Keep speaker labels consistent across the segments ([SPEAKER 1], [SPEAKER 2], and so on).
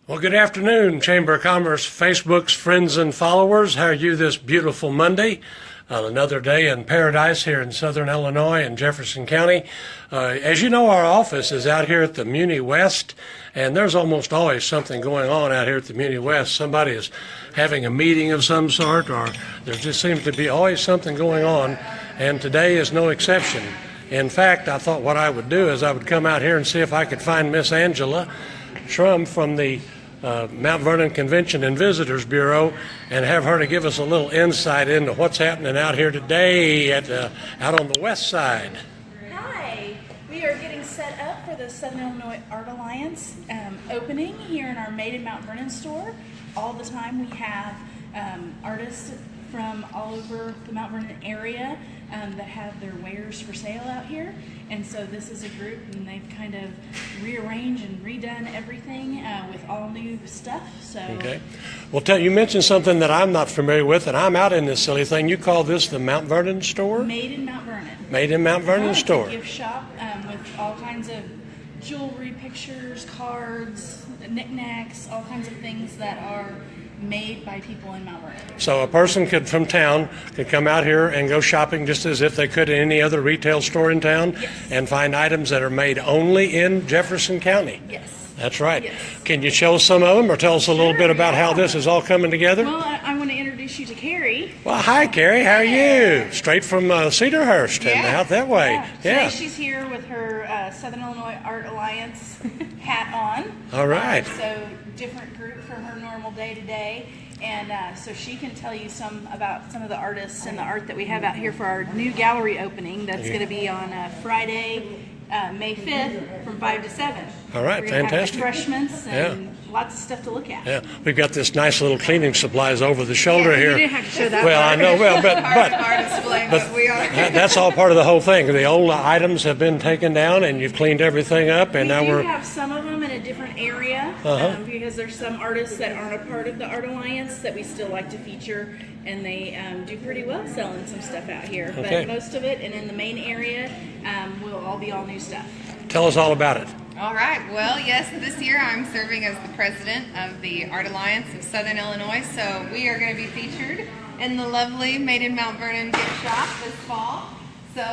[SPEAKER 1] Well, good afternoon, Chamber of Commerce Facebook's friends and followers. How are you this beautiful Monday? Another day in paradise here in southern Illinois in Jefferson County. As you know, our office is out here at the Muni West, and there's almost always something going on out here at the Muni West. Somebody is having a meeting of some sort, or there just seems to be always something going on, and today is no exception. In fact, I thought what I would do is I would come out here and see if I could find Miss Angela Schrum from the Mount Vernon Convention and Visitors Bureau and have her to give us a little insight into what's happening out here today out on the west side.
[SPEAKER 2] Hi, we are getting set up for the Southern Illinois Art Alliance opening here in our Made in Mount Vernon store. All the time we have artists from all over the Mount Vernon area that have their wares for sale out here. And so this is a group, and they've kind of rearranged and redone everything with all new stuff. So
[SPEAKER 1] okay. Well, you mentioned something that I'm not familiar with, and I'm out in this silly thing. You call this the Mount Vernon store?
[SPEAKER 2] Made in Mount Vernon.
[SPEAKER 1] Made in Mount Vernon store.
[SPEAKER 2] It's a gift shop with all kinds of jewelry, pictures, cards, knickknacks, all kinds of things that are made by people in Mount Vernon.
[SPEAKER 1] So a person from town could come out here and go shopping just as if they could in any other retail store in town.
[SPEAKER 2] Yes.
[SPEAKER 1] And find items that are made only in Jefferson County.
[SPEAKER 2] Yes.
[SPEAKER 1] That's right.
[SPEAKER 2] Yes.
[SPEAKER 1] Can you show us some of them or tell us a little bit about how this is all coming together?
[SPEAKER 2] Well, I want to introduce you to Carrie.
[SPEAKER 1] Well, hi, Carrie. How are you? Straight from Cedarhurst and out that way.
[SPEAKER 2] Yeah. Today she's here with her Southern Illinois Art Alliance hat on.
[SPEAKER 1] All right.
[SPEAKER 2] So different group from her normal day-to-day. And so she can tell you about some of the artists and the art that we have out here for our new gallery opening. That's going to be on Friday, May 5th from 5 to 7.
[SPEAKER 1] All right,
[SPEAKER 2] We're gonna
[SPEAKER 1] fantastic.
[SPEAKER 2] have refreshments and lots of stuff to look at.
[SPEAKER 1] Yeah, we've got this nice little cleaning supplies over the shoulder here.
[SPEAKER 2] You didn't have to show that.
[SPEAKER 1] Well, I know, but
[SPEAKER 3] our display, but we are.
[SPEAKER 1] That's all part of the whole thing. The old items have been taken down, and you've cleaned everything up, and now
[SPEAKER 2] We
[SPEAKER 1] we're.
[SPEAKER 2] do have some of them in a different area because there's some artists that aren't a part of the Art Alliance that we still like to feature, and they do pretty well selling some stuff out here.
[SPEAKER 1] Okay.
[SPEAKER 2] But most of it, and in the main area, will all be all new stuff.
[SPEAKER 1] Tell us all about it.
[SPEAKER 3] All right. Well, yes, this year I'm serving as the president of the Art Alliance of Southern Illinois. So we are going to be featured in the lovely Made in Mount Vernon gift shop this fall. So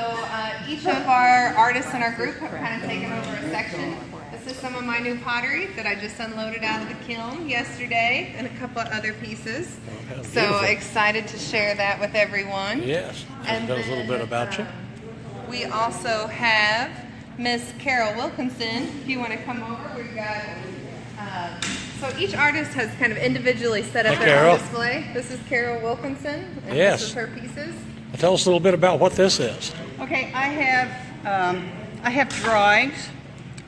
[SPEAKER 3] each of our artists in our group have kind of taken over a section. This is some of my new pottery that I just unloaded out of the kiln yesterday, and a couple of other pieces.
[SPEAKER 1] Oh,
[SPEAKER 3] so
[SPEAKER 1] beautiful.
[SPEAKER 3] Excited to share that with everyone.
[SPEAKER 1] Yes,
[SPEAKER 3] And
[SPEAKER 1] tell us a little bit about you.
[SPEAKER 3] We also have Miss Carol Wilkinson. If you want to come over, we've got. So each artist has kind of individually set up
[SPEAKER 1] Hi,
[SPEAKER 3] their
[SPEAKER 1] Carol.
[SPEAKER 3] own display. This is Carol Wilkinson. And
[SPEAKER 1] Yes.
[SPEAKER 3] This is her pieces.
[SPEAKER 1] Tell us a little bit about what this is.
[SPEAKER 4] Okay, I have drawings.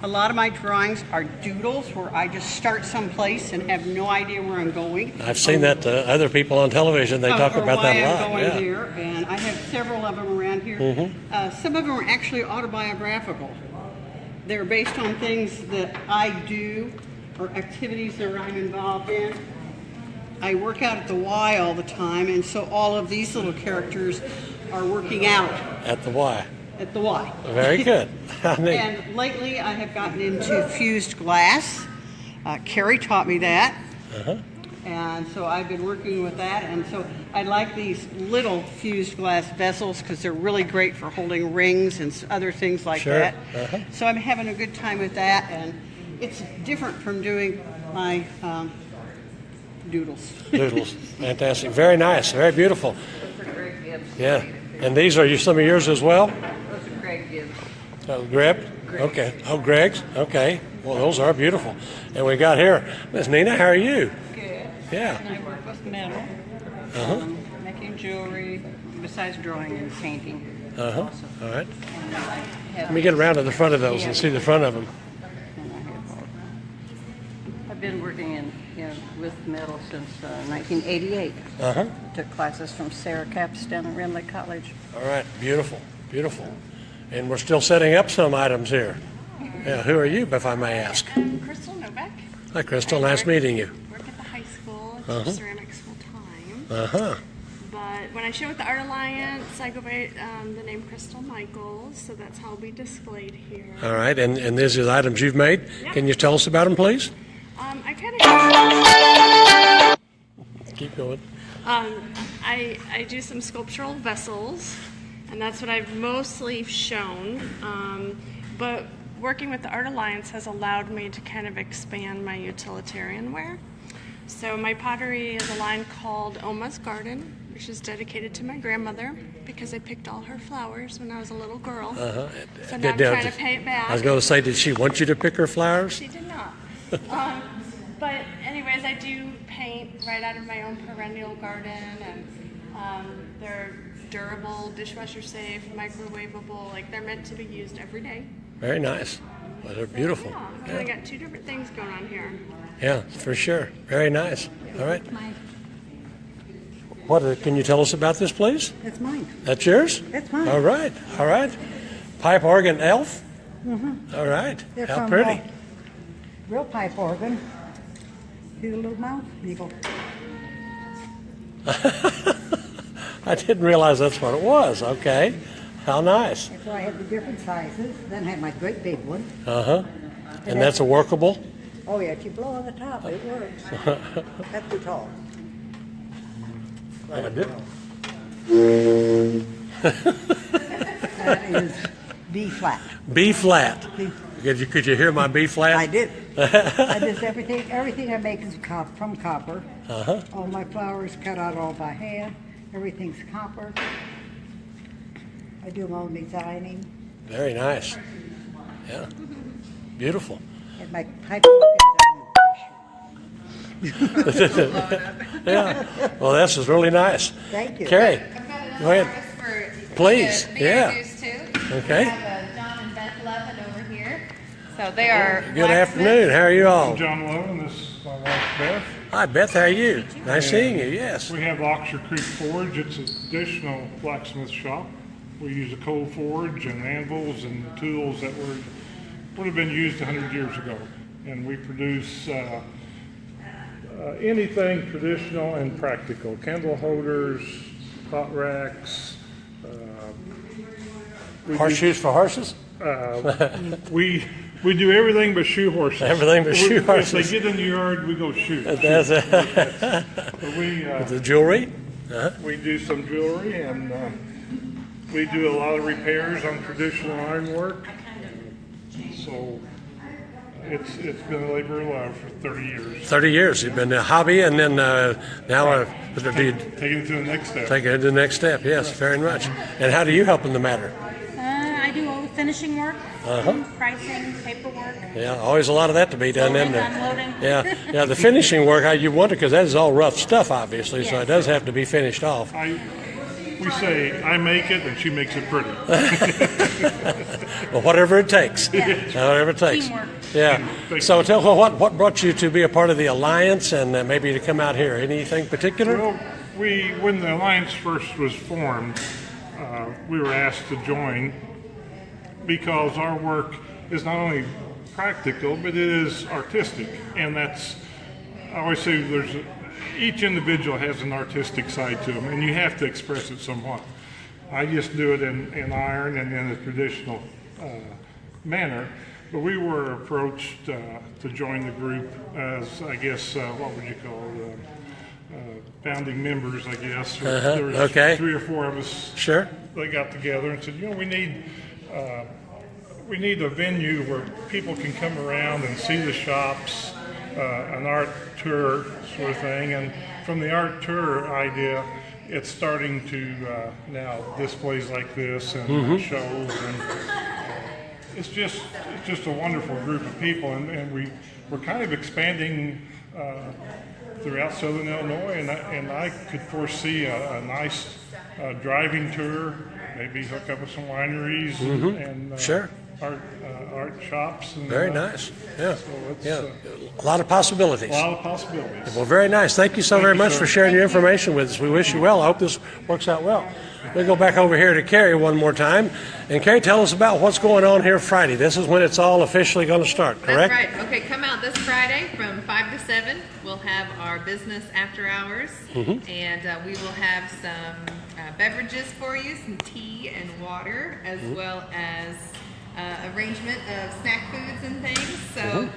[SPEAKER 4] A lot of my drawings are doodles where I just start someplace and have no idea where I'm going.
[SPEAKER 1] I've seen that other people on television. They talk
[SPEAKER 4] or
[SPEAKER 1] about
[SPEAKER 4] why
[SPEAKER 1] that a lot.
[SPEAKER 4] I'm going
[SPEAKER 1] Yeah.
[SPEAKER 4] there, and I have several of them around here. Some of them are actually autobiographical. They're based on things that I do or activities that I'm involved in. I work out at the Y all the time, and so all of these little characters are working out
[SPEAKER 1] At the Y.
[SPEAKER 4] at the Y.
[SPEAKER 1] Very good. How neat.
[SPEAKER 4] And lately I have gotten into fused glass. Carrie taught me that. And so I've been working with that. And so I like these little fused glass vessels because they're really great for holding rings and other things like
[SPEAKER 1] Sure.
[SPEAKER 4] that. So I'm having a good time with that. And it's different from doing my doodles.
[SPEAKER 1] Doodles. Fantastic. Very nice. Very beautiful.
[SPEAKER 4] Those are Greg Gibbs.
[SPEAKER 1] Yeah. And these are some of yours as well?
[SPEAKER 4] Those are Greg Gibbs.
[SPEAKER 1] Greg? Okay. Oh, Greg's? Okay. Well, those are beautiful. And we got here, Miss Nina, how are you?
[SPEAKER 4] Good.
[SPEAKER 1] Yeah.
[SPEAKER 4] And I work with metal, making jewelry, besides drawing and painting.
[SPEAKER 1] All right.
[SPEAKER 4] And I have
[SPEAKER 1] Let me get around to the front of those and see the front of them.
[SPEAKER 4] I've been working with metal since 1988. Took classes from Sarah Capps down at Renwick College.
[SPEAKER 1] All right. Beautiful. Beautiful. And we're still setting up some items here. Yeah. Who are you, if I may ask?
[SPEAKER 5] Crystal Novak.
[SPEAKER 1] Hi, Crystal. Nice meeting you.
[SPEAKER 5] Work at the high school, teach ceramics full time. But when I show at the Art Alliance, I go by the name Crystal Michaels, so that's how I'll be displayed here.
[SPEAKER 1] All right. And these are the items you've made.
[SPEAKER 5] Yep.
[SPEAKER 1] Can you tell us about them, please?
[SPEAKER 5] I I kind of
[SPEAKER 1] Keep going.
[SPEAKER 5] I do some sculptural vessels, and that's what I've mostly shown. But working with the Art Alliance has allowed me to kind of expand my utilitarian wear. So my pottery is a line called Oma's Garden, which is dedicated to my grandmother because I picked all her flowers when I was a little girl. So now I'm trying to pay it back.
[SPEAKER 1] I was going to say, did she want you to pick her flowers?
[SPEAKER 5] She did not. But anyways, I do paint right out of my own perennial garden, and they're durable, dishwasher safe, microwavable. Like, they're meant to be used every day.
[SPEAKER 1] Very nice. Well, they're beautiful.
[SPEAKER 5] Yeah, I've kind of got two different things going on here.
[SPEAKER 1] Yeah, for sure. Very nice. All right. What can you tell us about this, please?
[SPEAKER 6] It's mine.
[SPEAKER 1] That's yours?
[SPEAKER 6] It's mine.
[SPEAKER 1] All right. All right. Pipe organ elf? All right.
[SPEAKER 6] They're
[SPEAKER 1] How
[SPEAKER 6] from,
[SPEAKER 1] pretty.
[SPEAKER 6] Real pipe organ. See the little mouth? Eagle.
[SPEAKER 1] I didn't realize that's what it was. Okay. How nice.
[SPEAKER 6] So I have the different sizes. Then I have my great big one.
[SPEAKER 1] Uh-huh. And that's a workable?
[SPEAKER 6] Oh yeah, if you blow on the top, it works. That's too tall.
[SPEAKER 1] I did.
[SPEAKER 6] That is B flat.
[SPEAKER 1] B flat. Could you hear my B flat?
[SPEAKER 6] I did. I just everything I make is from copper.
[SPEAKER 1] Uh-huh.
[SPEAKER 6] All my flowers cut out all by hand. Everything's copper. I do my own designing.
[SPEAKER 1] Very nice. Yeah. Beautiful.
[SPEAKER 6] And my pipe organs
[SPEAKER 1] Yeah. Well, this is really nice.
[SPEAKER 6] Thank you.
[SPEAKER 1] Carrie,
[SPEAKER 3] I've got another
[SPEAKER 1] go ahead.
[SPEAKER 3] artist for
[SPEAKER 1] Please,
[SPEAKER 3] the
[SPEAKER 1] yeah.
[SPEAKER 3] introduced to.
[SPEAKER 1] Okay.
[SPEAKER 3] We have John and Beth Levin over here. So they are
[SPEAKER 1] Good
[SPEAKER 3] blacksmiths.
[SPEAKER 1] afternoon. How are you all?
[SPEAKER 7] John Lowe, and this is my wife Beth.
[SPEAKER 1] Hi, Beth. How are you? Nice seeing you. Yes.
[SPEAKER 7] We have Oxford Creek Forge. It's a traditional blacksmith shop. We use a coal forge and anvils and tools that would have been used 100 years ago. And we produce anything traditional and practical. Candle holders, pot racks.
[SPEAKER 1] Horseshoes for horses?
[SPEAKER 7] We do everything but shoe horses.
[SPEAKER 1] Everything but shoe horses.
[SPEAKER 7] If they get in the yard, we go shoot.
[SPEAKER 1] That's it.
[SPEAKER 7] But
[SPEAKER 1] The jewelry?
[SPEAKER 7] we do some jewelry, and we do a lot of repairs on traditional ironwork. So it's been a labor of love for 30 years.
[SPEAKER 1] 30 years. You've been a hobby, and then now do you
[SPEAKER 7] Taking it to the next step.
[SPEAKER 1] take it to the next step? Yes, very much. And how do you help in the matter?
[SPEAKER 8] I do all the finishing work, pricing, paperwork.
[SPEAKER 1] Yeah, always a lot of that to be done,
[SPEAKER 8] Loading,
[SPEAKER 1] isn't there?
[SPEAKER 8] unloading.
[SPEAKER 1] Yeah, the finishing work, you wonder, because that is all rough stuff, obviously, so it
[SPEAKER 8] Yes.
[SPEAKER 1] does have to be finished off.
[SPEAKER 7] We say, I make it, and she makes it pretty.
[SPEAKER 1] Well, whatever it takes. Whatever it takes.
[SPEAKER 8] Teamwork.
[SPEAKER 1] Yeah. So tell me, what brought you to be a part of the Alliance and maybe to come out here? Anything particular?
[SPEAKER 7] Well, when the Alliance first was formed, we were asked to join because our work is not only practical, but it is artistic. And I always say each individual has an artistic side to them, and you have to express it somewhat. I just do it in iron and in a traditional manner, but we were approached to join the group as, I guess, what would you call founding members, I guess. There was
[SPEAKER 1] okay.
[SPEAKER 7] 3 or 4 of us.
[SPEAKER 1] Sure.
[SPEAKER 7] They got together and said, we need a venue where people can come around and see the shops, an art tour sort of thing. And from the art tour idea, it's starting to now displays like this and shows, and it's just a wonderful group of people, and we're kind of expanding throughout Southern Illinois, and I could foresee a nice driving tour, maybe hook up with some wineries and
[SPEAKER 1] Sure.
[SPEAKER 7] art shops. And,
[SPEAKER 1] Very nice. Yeah.
[SPEAKER 7] So it's
[SPEAKER 1] Yeah. A lot of possibilities.
[SPEAKER 7] a lot of possibilities.
[SPEAKER 1] Well, very nice. Thank you so very much
[SPEAKER 7] sir.
[SPEAKER 1] for sharing your information with us. We wish you well. I hope this works out well. We'll go back over here to Carrie one more time. And Carrie, tell us about what's going on here Friday. This is when it's all officially going to start, correct?
[SPEAKER 9] That's right. Okay, come out this Friday from 5 to 7. We'll have our business after hours, and we will have some beverages for you, some tea and water, as well as
[SPEAKER 3] arrangement of snack foods and things. So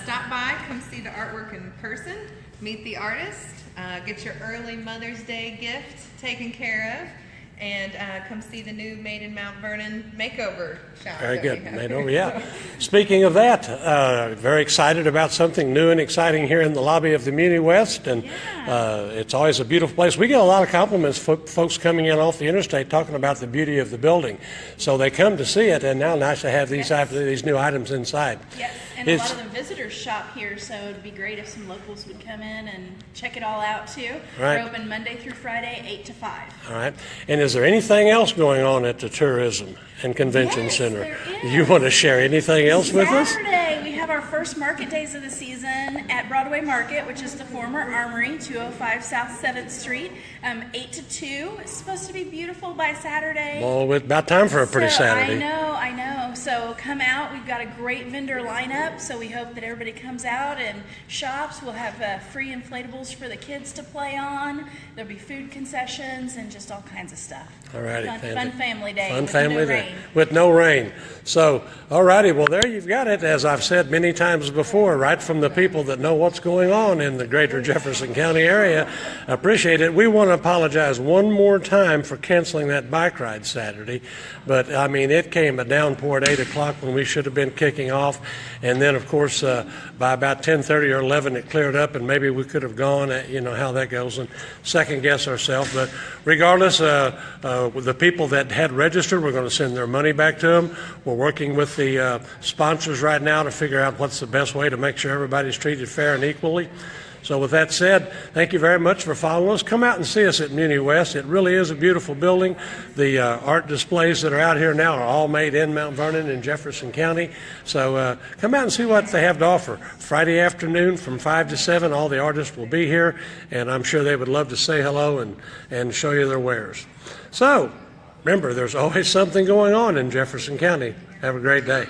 [SPEAKER 3] stop by, come see the artwork in person, meet the artist, get your early Mother's Day gift taken care of, and come see the new Made in Mount Vernon makeover shop.
[SPEAKER 1] Very
[SPEAKER 3] that
[SPEAKER 1] good.
[SPEAKER 3] we have.
[SPEAKER 1] Made over, yeah. Speaking of that, very excited about something new and exciting here in the lobby of the Muni West, and it's always a beautiful place. We get a lot of compliments, folks coming in off the interstate talking about the beauty of the building. So they come to see it, and now nice to have these these new items inside.
[SPEAKER 2] Yes, and a lot of the visitors shop here, so it'd be great if some locals would come in and check it all out too.
[SPEAKER 1] Right.
[SPEAKER 2] We're open Monday through Friday, 8 to 5.
[SPEAKER 1] All right. And is there anything else going on at the Tourism and Convention
[SPEAKER 2] Yes,
[SPEAKER 1] Center?
[SPEAKER 2] there is.
[SPEAKER 1] You want to share anything else with us?
[SPEAKER 2] Saturday, we have our first market days of the season at Broadway Market, which is the former Armory, 205 South 7th Street, 8 to 2. It's supposed to be beautiful by Saturday.
[SPEAKER 1] Well, it's about time for a pretty Saturday.
[SPEAKER 2] I know. So come out. We've got a great vendor lineup, so we hope that everybody comes out and shops. We'll have free inflatables for the kids to play on. There'll be food concessions and just all kinds of stuff.
[SPEAKER 1] All righty.
[SPEAKER 2] Fun family day.
[SPEAKER 1] Fun
[SPEAKER 2] with
[SPEAKER 1] family
[SPEAKER 2] no
[SPEAKER 1] day
[SPEAKER 2] rain.
[SPEAKER 1] with no rain. So, all righty. Well, there you've got it. As I've said many times before, right from the people that know what's going on in the greater Jefferson County area. Appreciate it. We want to apologize one more time for canceling that bike ride Saturday. But, I mean, it came a downpour at 8 o'clock when we should have been kicking off. And then, of course, by about 10:30 or 11, it cleared up, and maybe we could have gone, you know how that goes, and second guess ourselves. But regardless, the people that had registered, we're going to send their money back to them. We're working with the sponsors right now to figure out what's the best way to make sure everybody's treated fair and equally. So with that said, thank you very much for following us. Come out and see us at Muni West. It really is a beautiful building. The art displays that are out here now are all made in Mount Vernon in Jefferson County. So come out and see what they have to offer. Friday afternoon from 5 to 7, all the artists will be here, and I'm sure they would love to say hello and show you their wares. So remember, there's always something going on in Jefferson County. Have a great day.